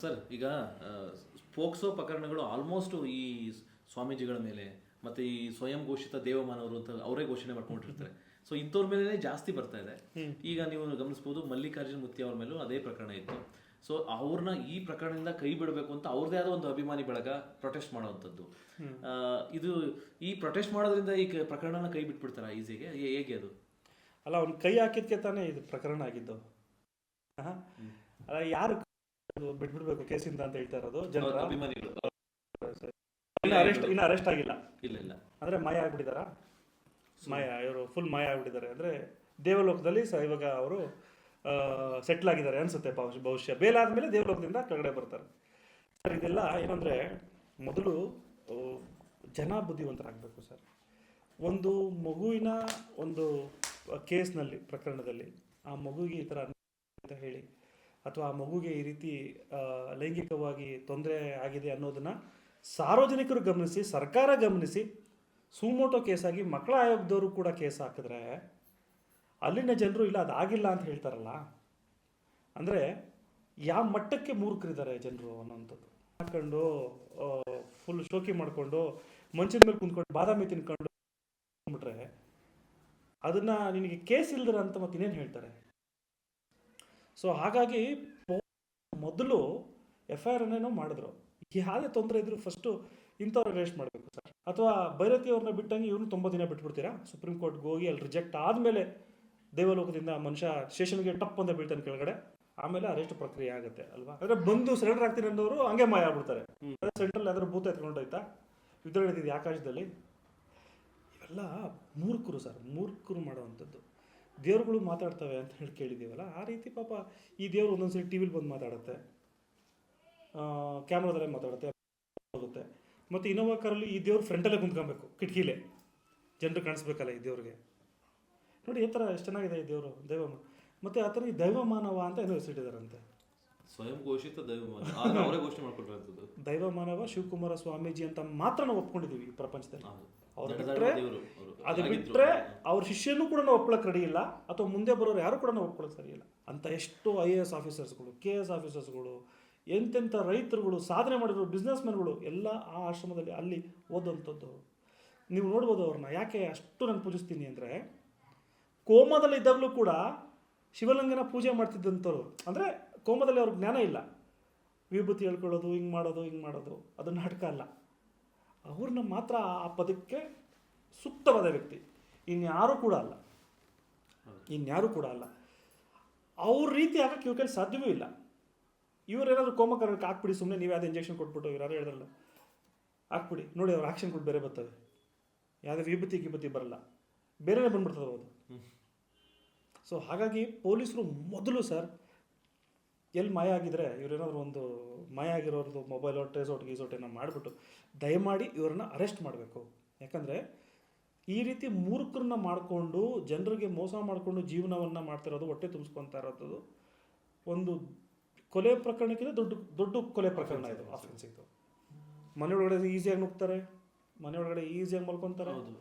Sir ಈಗ POCSO ಪ್ರಕರಣಗಳು almost ಈ ಸ್ವಾಮೀಜಿಗಳ ಮೇಲೆ ಮತ್ತೆ ಈ ಸ್ವಯಂ ಘೋಷಿತ ದೇವಮಾನವರು ಅಂತ ಅವರೇ ಘೋಷಣೆ ಮಾಡ್ಕೊಂಡಿರ್ತಾರೆ. ಸೊ ಇಂಥವ್ರ ಮೇಲೆ ಜಾಸ್ತಿ ಬರ್ತಾ ಇದೆ. ಈಗ ನೀವು ಗಮನಿಸಬಹುದು ಮಲ್ಲಿಕಾರ್ಜುನ್ ಮುತ್ತಿ ಅವ್ರ ಮೇಲೂ ಅದೇ ಪ್ರಕರಣ ಇತ್ತು. ಸೊ ಅವ್ರನ್ನ ಈ ಪ್ರಕರಣದಿಂದ ಕೈ ಬಿಡಬೇಕು ಅಂತ ಅವ್ರದೇ ಆದ ಒಂದು ಅಭಿಮಾನಿ ಬಳಗ ಪ್ರೊಟೆಸ್ಟ್ ಮಾಡುವಂಥದ್ದು. ಇದು ಈ ಪ್ರೊಟೆಸ್ಟ್ ಮಾಡೋದ್ರಿಂದ ಈ ಪ್ರಕರಣನ ಕೈ ಬಿಟ್ಬಿಡ್ತಾರ ಈಸಿಗೆ, ಹೇಗೆ ಅದು? ಅಲ್ಲ, ಅವ್ನು ಕೈ ಹಾಕಿದ್ಕೆ ತಾನೇ ಇದು ಪ್ರಕರಣ ಆಗಿದ್ದು. ಅಲ್ಲ, ಯಾರು ಬಿಟ್ಬಿಡ್ಬೇಕು ಕೇಸಿಂದ ಅಂತ ಹೇಳ್ತಾ ಇರೋದು ಜನರ ಅಭಿಮಾನಿಗಳು. ಇನ್ನು ಅರೆಸ್ಟ್ ಆಗಿಲ್ಲ. ಇಲ್ಲ ಇಲ್ಲ, ಅಂದ್ರೆ ಮಾಯ ಆಗ್ಬಿಟ್ಟಿದಾರ. ಇವರು ಫುಲ್ ಮಾಯ ಆಗ್ಬಿಟ್ಟಿದ್ದಾರೆ. ಅಂದ್ರೆ ದೇವಲೋಕದಲ್ಲಿ ಇವಾಗ ಅವರು ಸೆಟ್ಲ್ ಆಗಿದ್ದಾರೆ ಅನ್ಸುತ್ತೆ ಬಹುಶಃ. ಬೇಲಾದ್ಮೇಲೆ ದೇವಲೋಕದಿಂದ ಕೆಳಗಡೆ ಬರ್ತಾರೆ. ಸರ್, ಇದೆಲ್ಲ ಏನಂದ್ರೆ ಮೊದಲು ಜನ ಬುದ್ಧಿವಂತರಾಗಬೇಕು ಸರ್. ಒಂದು ಮಗುವಿನ ಒಂದು ಕೇಸ್ನಲ್ಲಿ ಪ್ರಕರಣದಲ್ಲಿ ಆ ಮಗುವಿಗೆ ಈ ಥರ ಅಂತ ಹೇಳಿ ಅಥವಾ ಆ ಮಗುಗೆ ಈ ರೀತಿ ಲೈಂಗಿಕವಾಗಿ ತೊಂದರೆ ಆಗಿದೆ ಅನ್ನೋದನ್ನ ಸಾರ್ವಜನಿಕರು ಗಮನಿಸಿ, ಸರ್ಕಾರ ಗಮನಿಸಿ, ಸುಮೋಟೋ ಕೇಸಾಗಿ ಮಕ್ಕಳ ಆಯೋಗದವರು ಕೂಡ ಕೇಸ್ ಹಾಕಿದ್ರೆ ಅಲ್ಲಿನ ಜನರು ಇಲ್ಲ ಅದಾಗಿಲ್ಲ ಅಂತ ಹೇಳ್ತಾರಲ್ಲ, ಅಂದರೆ ಯಾವ ಮಟ್ಟಕ್ಕೆ ಮೂರ್ಖರಿದ್ದಾರೆ ಜನರು ಅನ್ನೋಂಥದ್ದು. ಹಾಕೊಂಡು ಫುಲ್ ಶೋಕಿ ಮಾಡಿಕೊಂಡು ಮಂಚದ ಮೇಲೆ ಕುಂತ್ಕೊಂಡು ಬಾದಾಮಿ ತಿನ್ಕೊಂಡು ಬಿಟ್ರೆ ಅದನ್ನ ನಿನಗೆ ಕೇಸ್ ಇಲ್ದಿರ ಅಂತ ಮತ್ತೆ ಇನ್ನೇನು ಹೇಳ್ತಾರೆ. ಸೊ ಹಾಗಾಗಿ ಮೊದಲು FIR ಅನ್ನೇನೋ ಮಾಡಿದ್ರು. ಯಾವುದೇ ತೊಂದರೆ ಇದ್ರು ಫಸ್ಟು ಇಂಥವ್ರು ಅರೆಸ್ಟ್ ಮಾಡಬೇಕು ಸರ್. ಅಥವಾ ಭೈರತಿ ಅವ್ರನ್ನ ಬಿಟ್ಟಂಗೆ ಇವ್ರನ್ನ 90 ದಿನ ಬಿಟ್ಬಿಡ್ತೀರಾ? ಸುಪ್ರೀಂ ಕೋರ್ಟ್ಗೆ ಹೋಗಿ ಅಲ್ಲಿ ರಿಜೆಕ್ಟ್ ಆದಮೇಲೆ ದೇವಲೋಕದಿಂದ ಮನುಷ್ಯ ಸ್ಟೇಷನ್ಗೆ ಟಪ್ ಅಂತ ಬೀಳ್ತಾನೆ ಕೆಳಗಡೆ, ಆಮೇಲೆ ಅರೆಸ್ಟ್ ಪ್ರಕ್ರಿಯೆ ಆಗುತ್ತೆ ಅಲ್ವಾ? ಅಂದರೆ ಬಂದು ಸರೆಂಡರ್ ಆಗ್ತೀನಿ ಅನ್ನೋರು ಹಂಗೆ ಮಾಯ ಆಗ್ಬಿಡ್ತಾರೆ. ಸೆಂಟ್ರಲ್ ಯಾವ್ದಾದ್ರು ಭೂತ ಎತ್ಕೊಂಡೋಯ್ತಾ ಯುದ್ಧಗಳಿದೆ ಆಕಾಶದಲ್ಲಿ. ಇವೆಲ್ಲ ಮೂರ್ಖರು ಸರ್, ಮೂರ್ಖರು ಮಾಡೋವಂಥದ್ದು. ದೇವ್ರುಗಳು ಮಾತಾಡ್ತವೆ ಅಂತ ಹೇಳಿ ಕೇಳಿದ್ದೀವಲ್ಲ, ಆ ರೀತಿ ಪಾಪ ಈ ದೇವ್ರು ಒಂದೊಂದ್ಸರಿ ಟಿವಿಲಿ ಬಂದು ಮಾತಾಡುತ್ತೆ, ಕ್ಯಾಮ್ರಾದಲ್ಲೇ ಮಾತಾಡುತ್ತೆ, ಹೋಗುತ್ತೆ. ಮತ್ತು ಇನ್ನೋವಾ ಕಾರಲ್ಲಿ ಈ ದೇವ್ರು ಫ್ರಂಟಲ್ಲೇ ಕುಂತ್ಕೊಬೇಕು, ಕಿಟಕಿಲೇ ಜನರು ಕಾಣಿಸ್ಬೇಕಲ್ಲ ಈ ದೇವ್ರಿಗೆ. ನೋಡಿ ಈ ಥರ ಎಷ್ಟು ಚೆನ್ನಾಗಿದೆ ಈ ದೇವರು ದೈವ. ಮತ್ತು ಆ ಥರ ಈ ದೈವಮಾನವ ಅಂತ ಏನೋ ಹೆಸರಿಟ್ಟಿದ್ದಾರಂತೆ. ಸ್ವಯಂ ಘೋಷಿತ ದೈವಮಾನ ಅವರೇ ಘೋಷಣೆ ಮಾಡ್ಕೊಳ್ತಕ್ಕಂಥದ್ದು ದೈವಮಾನವ ಶಿವಕುಮಾರ ಸ್ವಾಮೀಜಿ ಅಂತ ಮಾತ್ರ ನಾವು ಒಪ್ಕೊಂಡಿದ್ದೀವಿ ಈ ಪ್ರಪಂಚದಲ್ಲಿ. ಅವ್ರು ಬಿಟ್ಟರೆ ಅದು ಬಿಟ್ಟರೆ ಅವ್ರ ಶಿಷ್ಯನೂ ಕೂಡ ನಾವು ಒಪ್ಕೊಳ್ಳೋಕೆ ರೆಡಿ ಇಲ್ಲ, ಅಥವಾ ಮುಂದೆ ಬರೋರು ಯಾರು ಕೂಡ ನಾವು ಒಪ್ಕೊಳ್ಳೋಕೆ ಸರಿ ಇಲ್ಲ. ಅಂತ ಎಷ್ಟು IAS ಆಫೀಸರ್ಸ್ಗಳು, KS ಆಫೀಸರ್ಸ್ಗಳು, ಎಂತೆಂಥ ರೈತರುಗಳು, ಸಾಧನೆ ಮಾಡಿರೋ ಬಿಸ್ನೆಸ್ ಮ್ಯಾನ್ಗಳು ಎಲ್ಲ ಆ ಆಶ್ರಮದಲ್ಲಿ ಅಲ್ಲಿ ಓದುವಂಥದ್ದು ನೀವು ನೋಡ್ಬೋದು. ಅವ್ರನ್ನ ಯಾಕೆ ಅಷ್ಟು ನಾನು ಪೂಜಿಸ್ತೀನಿ ಅಂದರೆ, ಕೋಮದಲ್ಲಿ ಇದ್ದಾಗಲೂ ಕೂಡ ಶಿವಲಿಂಗನ ಪೂಜೆ ಮಾಡ್ತಿದ್ದಂಥವ್ರು. ಅಂದರೆ ಕೋಮದಲ್ಲಿ ಅವ್ರಿಗೆ ಜ್ಞಾನ ಇಲ್ಲ, ವಿಭೂತಿ ಹೇಳ್ಕೊಳ್ಳೋದು, ಹಿಂಗೆ ಮಾಡೋದು ಅದು ನಾಟಕ ಅಲ್ಲ. ಅವ್ರನ್ನ ಮಾತ್ರ ಆ ಪದಕ್ಕೆ ಸೂಕ್ತವಾದ ವ್ಯಕ್ತಿ, ಇನ್ಯಾರೂ ಕೂಡ ಅಲ್ಲ. ಅವ್ರ ರೀತಿ ಆಗಕ್ಕೆ ಇವ್ರ ಕೈಲಿ ಸಾಧ್ಯವೂ ಇಲ್ಲ. ಇವರೇನಾದರೂ ಕೋಮಕರಕ್ಕೆ ಹಾಕ್ಬಿಡಿ, ಸುಮ್ಮನೆ ನೀವು ಯಾವುದೇ ಇಂಜೆಕ್ಷನ್ ಕೊಟ್ಬಿಟ್ಟು ಇವ್ರು ಹೇಳಿದ್ರಲ್ಲ ಹಾಕ್ಬಿಡಿ ನೋಡಿ, ಅವ್ರು ಆಕ್ಷನ್ ಕೊಟ್ಟು ಬೇರೆ ಬರ್ತವೆ. ಯಾವುದೇ ವಿಭೂತಿ ಬರಲ್ಲ, ಬೇರೆನೇ ಬಂದ್ಬಿಡ್ತದೆ ಅದು. ಸೊ ಹಾಗಾಗಿ ಪೊಲೀಸರು ಮೊದಲು ಸರ್ ಎಲ್ಲಿ ಮಾಯ ಆಗಿದ್ರೆ, ಇವರೇನಾದ್ರು ಒಂದು ಮಾಯ ಆಗಿರೋರ್ದು ಮೊಬೈಲು ಟ್ರೇಸೌಟ್ ಏನೋ ಮಾಡಿಬಿಟ್ಟು ದಯಮಾಡಿ ಇವ್ರನ್ನ ಅರೆಸ್ಟ್ ಮಾಡಬೇಕು. ಯಾಕಂದರೆ ಈ ರೀತಿ ಮೂರ್ಖರನ್ನ ಮಾಡಿಕೊಂಡು ಜನರಿಗೆ ಮೋಸ ಮಾಡಿಕೊಂಡು ಜೀವನವನ್ನು ಮಾಡ್ತಿರೋದು, ಹೊಟ್ಟೆ ತುಂಬಿಸ್ಕೊತಾ ಇರೋದು ಒಂದು ಕೊಲೆ ಪ್ರಕರಣಕ್ಕಿಂತ ದೊಡ್ಡ ಕೊಲೆ ಪ್ರಕರಣ ಇದು. ಆಫೆನ್ಸ್ ಇದು. ಮನೆಯೊಳಗಡೆ ಈಸಿಯಾಗಿ ನುಗ್ತಾರೆ, ಮನೆಯೊಳಗಡೆ ಈಸಿಯಾಗಿ ಮಲ್ಕೊತಾರೆ,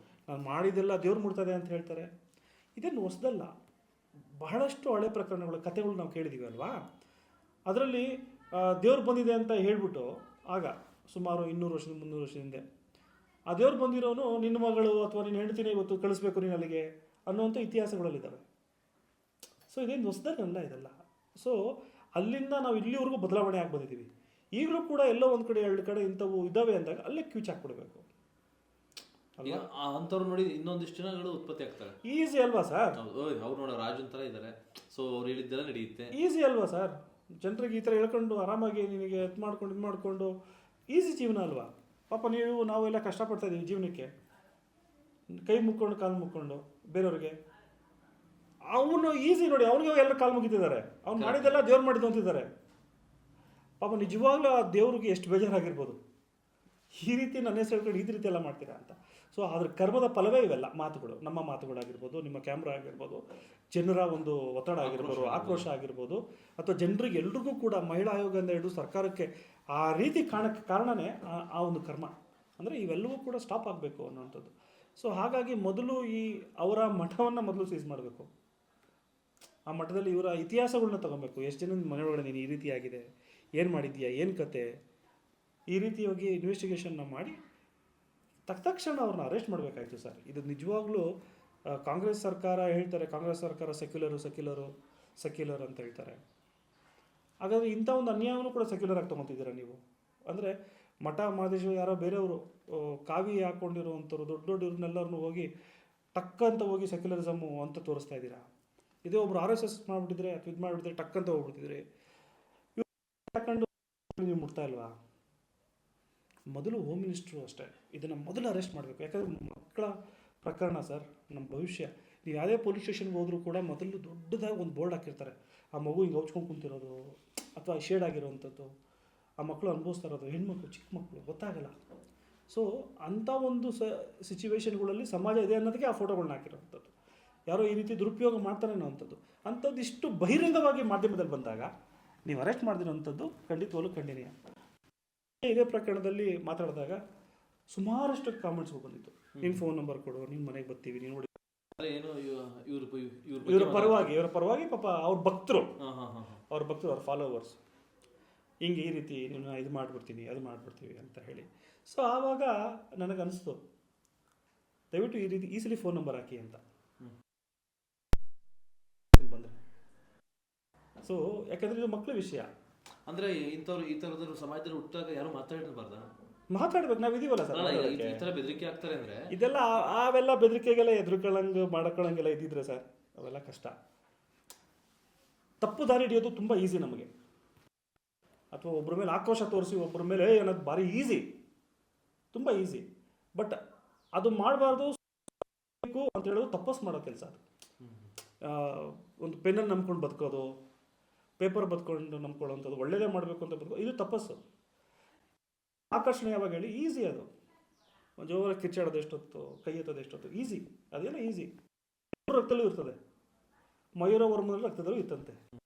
ನಾನು ಮಾಡಿದೆಲ್ಲ ದೇವ್ರು ಮುಡ್ತದೆ ಅಂತ ಹೇಳ್ತಾರೆ. ಇದೇನು ಹೊಸದಲ್ಲ, ಬಹಳಷ್ಟು ಹಳೆ ಪ್ರಕರಣಗಳು, ಕಥೆಗಳು ನಾವು ಕೇಳಿದ್ದೀವಿ ಅಲ್ವಾ? ಅದರಲ್ಲಿ ದೇವ್ರು ಬಂದಿದೆ ಅಂತ ಹೇಳ್ಬಿಟ್ಟು ಆಗ ಸುಮಾರು 200 ವರ್ಷದ 300 ವರ್ಷದ ಹಿಂದೆ ಆ ದೇವ್ರು ಬಂದಿರೋನು ನಿನ್ನ ಮಗಳು ಅಥವಾ ನಿನ್ನ ಹೆಂಡತಿನೇ ಇವತ್ತು ಕಳಿಸ್ಬೇಕು ನೀನು ಅಲ್ಲಿಗೆ ಅನ್ನುವಂಥ ಇತಿಹಾಸಗಳಲ್ಲಿದ್ದಾವೆ. ಸೊ ಇದೇನು ಹೊಸದಲ್ಲ ಇದೆಲ್ಲ. ಸೊ ಅಲ್ಲಿಂದ ನಾವು ಇಲ್ಲಿವರೆಗೂ ಬದಲಾವಣೆ ಆಗಿ ಬಂದಿದ್ದೀವಿ. ಈಗಲೂ ಕೂಡ ಎಲ್ಲೋ ಒಂದು ಕಡೆ 2 ಕಡೆ ಇಂಥವು ಇದ್ದಾವೆ ಅಂದಾಗ ಅಲ್ಲೇ ಕ್ಯೂಚ್ ಹಾಕ್ಬಿಡ್ಬೇಕು. ಅಂಥವ್ರು ನೋಡಿ ಇನ್ನೊಂದಿಷ್ಟು ಜನಗಳು ಉತ್ಪತ್ತಿ ಆಗ್ತಾರೆ. ಈಸಿ ಅಲ್ವಾ ಸರ್? ಅವ್ರು ನೋಡೋ ರಾಜನ್ ಥರ ಇದ್ದಾರೆ. ಸೊ ಅವ್ರು ಹೇಳಿದ್ದೆಲ್ಲ ನಡೆಯುತ್ತೆ. ಈಸಿ ಅಲ್ವಾ ಸರ್? ಜನರಿಗೆ ಈ ಥರ ಹೇಳ್ಕೊಂಡು ಆರಾಮಾಗಿ ನಿನಗೆ ಇದು ಮಾಡಿಕೊಂಡು ಈಸಿ ಜೀವನ ಅಲ್ವಾ? ಪಾಪ ನಾವೆಲ್ಲ ಕಷ್ಟಪಡ್ತಾ ಇದ್ದೀವಿ ಜೀವನಕ್ಕೆ, ಕೈ ಮುಕ್ಕೊಂಡು ಕಾಲು ಮುಕ್ಕೊಂಡು ಬೇರೆಯವ್ರಿಗೆ. ಅವನು ಈಸಿ ನೋಡಿ, ಅವನಿಗೆ ಎಲ್ಲ ಕಾಲು ಮುಗಿತಿದ್ದಾರೆ, ಅವ್ನು ಮಾಡಿದ್ದೆಲ್ಲ ದೇವ್ರು ಮಾಡಿದ್ದು ಅಂತಿದ್ದಾರೆ. ಪಾಪ ನಿಜವಾಗ್ಲೂ ಆ ದೇವ್ರಿಗೆ ಎಷ್ಟು ಬೇಜಾರಾಗಿರ್ಬೋದು, ಈ ರೀತಿ ನನ್ನ ಹೆಸರು ಹೇಳ್ಕೊಂಡು ಈ ರೀತಿ ಎಲ್ಲ ಮಾಡ್ತೀರಾ ಅಂತ. ಸೊ ಅದ್ರ ಕರ್ಮದ ಫಲವೇ ಇವೆಲ್ಲ ಮಾತುಗಳು, ನಮ್ಮ ಮಾತುಗಳಾಗಿರ್ಬೋದು, ನಿಮ್ಮ ಕ್ಯಾಮ್ರಾ ಆಗಿರ್ಬೋದು, ಜನರ ಒಂದು ಒತ್ತಡ ಆಗಿರ್ಬೋದು, ಆಕ್ರೋಶ ಆಗಿರ್ಬೋದು, ಅಥವಾ ಜನರಿಗೆ ಎಲ್ರಿಗೂ ಕೂಡ ಮಹಿಳಾ ಆಯೋಗದಿಂದ ಹಿಡಿದು ಸರ್ಕಾರಕ್ಕೆ ಆ ರೀತಿ ಕಾರಣನೇ ಆ ಒಂದು ಕರ್ಮ. ಅಂದರೆ ಇವೆಲ್ಲವೂ ಕೂಡ ಸ್ಟಾಪ್ ಆಗಬೇಕು ಅನ್ನೋವಂಥದ್ದು. ಸೊ ಹಾಗಾಗಿ ಮೊದಲು ಅವರ ಮಠವನ್ನು ಮೊದಲು ಸೀಸ್ ಮಾಡಬೇಕು. ಆ ಮಠದಲ್ಲಿ ಇವರ ಇತಿಹಾಸಗಳನ್ನ ತಗೊಬೇಕು. ಎಷ್ಟು ಜನ ಮನೆಯೊಳಗಡೆ ನೀನು ಈ ರೀತಿ ಆಗಿದೆ, ಏನು ಮಾಡಿದ್ಯಾ, ಏನು ಕತೆ, ಈ ರೀತಿಯಾಗಿ ಇನ್ವೆಸ್ಟಿಗೇಷನ್ನ ಮಾಡಿ ತಕ್ಷಣ ಅವ್ರನ್ನ ಅರೆಸ್ಟ್ ಮಾಡಬೇಕಾಯ್ತು ಸರ್. ಇದು ನಿಜವಾಗ್ಲೂ ಕಾಂಗ್ರೆಸ್ ಸರ್ಕಾರ ಹೇಳ್ತಾರೆ, ಕಾಂಗ್ರೆಸ್ ಸರ್ಕಾರ ಸೆಕ್ಯುಲರ್ ಅಂತ ಹೇಳ್ತಾರೆ. ಹಾಗಾದರೆ ಇಂಥ ಒಂದು ಅನ್ಯಾಯವನ್ನು ಕೂಡ ಸೆಕ್ಯುಲರ್ ಆಗಿ ತೊಗೊತಿದ್ದೀರಾ ನೀವು. ಅಂದರೆ ಮಠ ಮಹದೇಶ್ವರ ಯಾರೋ ಬೇರೆಯವರು ಕಾವಿ ಹಾಕ್ಕೊಂಡಿರುವಂಥವ್ರು ದೊಡ್ಡ ಇವ್ರನ್ನೆಲ್ಲರನ್ನು ಹೋಗಿ ಟಕ್ ಅಂತ ಹೋಗಿ ಸೆಕ್ಯುಲರಿಸಮು ಅಂತ ತೋರಿಸ್ತಾ ಇದ್ದೀರಾ. ಇದೇ ಒಬ್ರು RSS ಮಾಡಿಬಿಟ್ಟಿದ್ರೆ ಅಥವಾ ಇದು ಮಾಡಿಬಿಟ್ಟಿದ್ರೆ ಟಕ್ ಅಂತ ಹೋಗ್ಬಿಡ್ತಿದ್ರೆ ತಗೊಂಡು ನೀವು ಮುಟ್ತಾ ಇಲ್ವಾ? ಮೊದಲು ಹೋಮ್ ಮಿನಿಸ್ಟ್ರು ಅಷ್ಟೇ ಇದನ್ನು ಮೊದಲು ಅರೆಸ್ಟ್ ಮಾಡಬೇಕು. ಯಾಕಂದರೆ ಮಕ್ಕಳ ಪ್ರಕರಣ ಸರ್, ನಮ್ಮ ಭವಿಷ್ಯ. ನೀವು ಯಾವುದೇ ಪೊಲೀಸ್ ಸ್ಟೇಷನ್ಗೆ ಹೋದರೂ ಕೂಡ ಮೊದಲು ದೊಡ್ಡದಾಗಿ ಒಂದು ಬೋರ್ಡ್ ಹಾಕಿರ್ತಾರೆ, ಆ ಮಗು ಹಿಂಗೆ ಹೌಚ್ಕೊಂಡು ಕುಂತಿರೋದು ಅಥವಾ ಶೇಡ್ ಆಗಿರೋವಂಥದ್ದು, ಆ ಮಕ್ಕಳು ಅನುಭವಿಸ್ತಾ ಇರೋದು, ಹೆಣ್ಮಕ್ಳು ಚಿಕ್ಕ ಮಕ್ಕಳು ಗೊತ್ತಾಗಲ್ಲ. ಸೊ ಅಂಥ ಒಂದು ಸಿಚುವೇಶನ್ಗಳಲ್ಲಿ ಸಮಾಜ ಇದೆ ಅನ್ನೋದಕ್ಕೆ ಆ ಫೋಟೋಗಳನ್ನ ಹಾಕಿರೋವಂಥದ್ದು. ಯಾರೋ ಈ ರೀತಿ ದುರುಪಯೋಗ ಮಾಡ್ತಾರೆ ಅನ್ನೋವಂಥದ್ದು. ಅಂಥದ್ದು ಇಷ್ಟು ಬಹಿರಂಗವಾಗಿ ಮಾಧ್ಯಮದಲ್ಲಿ ಬಂದಾಗ ನೀವು ಅರೆಸ್ಟ್ ಮಾಡಿದಿರೋವಂಥದ್ದು ಖಂಡಿತವಾಗ್ಲೂ ಖಂಡನೀಯ. ಇದೇ ಪ್ರಕರಣದಲ್ಲಿ ಮಾತಾಡಿದಾಗ ಸುಮಾರಷ್ಟು ಕಾಮೆಂಟ್ಸ್ಗಳು ಬಂದಿತ್ತು. ನಿನ್ನ ಫೋನ್ ನಂಬರ್ ಕೊಡು, ನಿಮ್ಮ ಮನೆಗೆ ಬರ್ತೀವಿ, ನೀನು ನೋಡಿ. ಏನು ಇವರ ಪರವಾಗಿ ಪಾಪ ಅವ್ರ ಭಕ್ತರು, ಅವ್ರ ಫಾಲೋವರ್ಸ್ ಹಿಂಗೆ ಈ ರೀತಿ ನೀನು ಇದು ಮಾಡಿಬಿಡ್ತೀನಿ ಅದು ಮಾಡಿಬಿಡ್ತೀವಿ ಅಂತ ಹೇಳಿ. ಸೊ ಆವಾಗ ನನಗನ್ನಿಸ್ತು, ದಯವಿಟ್ಟು ಈ ರೀತಿ ಈ ಸಲ ಫೋನ್ ನಂಬರ್ ಹಾಕಿ ಅಂತ ಬಂದರೆ. ಸೊ ಯಾಕಂದರೆ ಇದು ಮಕ್ಕಳ ವಿಷಯ. ಅಂದ್ರೆ ಇಂಥವ್ರು ಈ ಥರದ್ರು ಸಮಾಜದಲ್ಲಿ ಹುಟ್ಟಾಗ ಯಾರು ಮಾತಾಡಿರ್ಬಾರ್ದಾ? ಮಾತಾಡ್ಬೇಕು, ನಾವು ಇದೀವಲ್ಲ ಸರ್. ಈ ಥರ ಬೆದರಿಕೆ ಆಗ್ತಾರೆ ಅಂದ್ರೆ ಇದೆಲ್ಲ ಅವೆಲ್ಲ ಬೆದರಿಕೆಗೆಲ್ಲ ಮಾಡ್ಕೊಳ್ಳಂಗೆಲ್ಲ ಇದ್ದಿದ್ರೆ ಸರ್ ಅವೆಲ್ಲ ಕಷ್ಟ. ತಪ್ಪು ದಾರಿ ಹಿಡಿಯೋದು ತುಂಬ ಈಸಿ ನಮಗೆ, ಅಥವಾ ಒಬ್ಬರ ಮೇಲೆ ಆಕ್ರೋಶ ತೋರಿಸಿ ಒಬ್ಬರ ಮೇಲೆ ಅನ್ನೋದು ಭಾರಿ ಈಸಿ, ತುಂಬ ಈಸಿ. ಬಟ್ ಅದು ಮಾಡಬಾರ್ದು ಅಂತ ಹೇಳೋದು ತಪಸ್ ಮಾಡೋ ಕೆಲಸ. ಅದು ಒಂದು ಪೆನ್ನನ್ನು ನಂಬ್ಕೊಂಡು ಬದುಕೋದು, ಪೇಪರ್ ಬದುಕೊಂಡು ನಂಬ್ಕೊಳ್ಳೋವಂಥದ್ದು, ಒಳ್ಳೇದೇ ಮಾಡಬೇಕು ಅಂತ ಬದುಕೋ, ಇದು ತಪಸ್ಸು. ಆಕರ್ಷಣೆ ಯಾವಾಗ ಹೇಳಿ ಈಸಿ. ಅದು ಒಂದು ಜೋರ ಕಿಚ್ಚಾಡೋದು ಎಷ್ಟೊತ್ತು, ಕೈ ಎತ್ತೋದು ಎಷ್ಟೊತ್ತು, ಈಸಿ. ಅದೆಲ್ಲ ಈಸಿ. ರಕ್ತದಲ್ಲೂ ಇರ್ತದೆ, ಮಯೂರ ವರ್ಮದಲ್ಲಿ ರಕ್ತದಲ್ಲೂ ಇತ್ತಂತೆ.